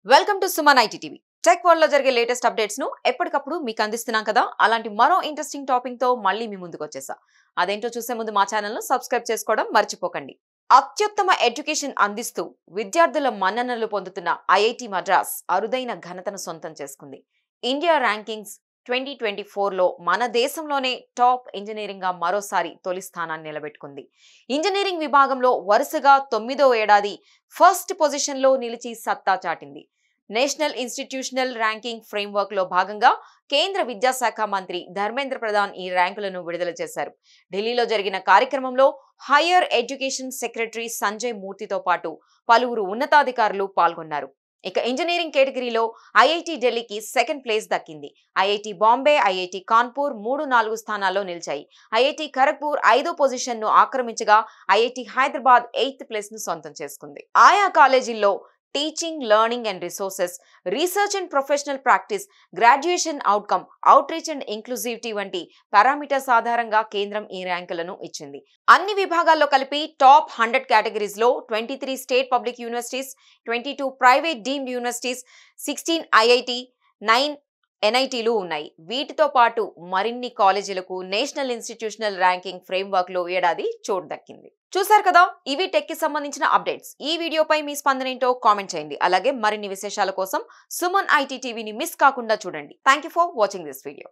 Welcome to Suman IT TV. Tech world లో జరిగే latest updates ను ఎప్పటికప్పుడు మీకు అందిస్తున్నాం కదా. అలాంటి మరో ఇంట్రెస్టింగ్ టాపిక్ తో మళ్ళీ మీ ముందుకు వచ్చేసా. అదేంటో చూసే ముందు మా ఛానల్ ను సబ్స్క్రైబ్ చేసుకోవడం మర్చిపోకండి. అత్యుత్తమ ఎడ్యుకేషన్ అందిస్తూ విద్యార్థుల మన్ననలు పొందుతున్న ఐఐటి మద్రాస్ అరుదైన ఘనతను సొంతం చేసుకుంది. ఇండియా ర్యాంకింగ్స్ 2024లో మన దేశంలోనే టాప్ ఇంజనీరింగ్ గా మరోసారి తొలి స్థానాన్ని నిలబెట్టుకుంది. ఇంజనీరింగ్ విభాగంలో వరుసగా 9వ ఏడాది ఫస్ట్ పొజిషన్ లో నిలిచి సత్తా చాటింది. నేషనల్ ఇన్స్టిట్యూషనల్ ర్యాంకింగ్ ఫ్రేమ్వర్క్ లో భాగంగా కేంద్ర విద్యాశాఖ మంత్రి ధర్మేంద్ర ప్రధాన్ ఈ ర్యాంకులను విడుదల చేశారు. ఢిల్లీలో జరిగిన కార్యక్రమంలో హైయర్ ఎడ్యుకేషన్ సెక్రటరీ సంజయ్ మూర్తితో పాటు పలువురు ఉన్నతాధికారులు పాల్గొన్నారు. ఇక ఇంజనీరింగ్ కేటగిరీలో ఐఐటి ఢిల్లీకి సెకండ్ ప్లేస్ దక్కింది. ఐఐటి బాంబే, ఐఐటి కాన్పూర్ 3-4 స్థానాల్లో నిలిచాయి. ఐఐటి ఖరగ్పూర్ 5వ పొజిషన్ ను ఆక్రమించగా ఐఐటి హైదరాబాద్ 8th ప్లేస్ ను సొంతం చేసుకుంది. ఆయా కాలేజీల్లో teaching, learning and resources, research and professional practice, graduation outcome, outreach and inclusivity వంటి పారామీటర్స్ ఆధారంగా కేంద్రం ఈ ర్యాంకులను ఇచ్చింది. అన్ని విభాగాల్లో కలిపి టాప్ 100 కేటగిరీస్ లో 23 state public universities, 22 private deemed universities, 16 IIT, 9 ఎన్ఐటీలు ఉన్నాయి. వీటితో పాటు మరిన్ని కాలేజీలకు నేషనల్ ఇన్స్టిట్యూషనల్ ర్యాంకింగ్ ఫ్రేమ్వర్క్ లో ఏడాది చోటు దక్కింది. చూసారు కదా, ఇవి టెక్ కి సంబంధించిన అప్డేట్స్. ఈ వీడియోపై మీ స్పందన ఏంటో కామెంట్ చేయండి. అలాగే మరిన్ని విశేషాల కోసం సుమన్ ఐటీ టీవీని మిస్ కాకుండా చూడండి. Thank you for watching this video.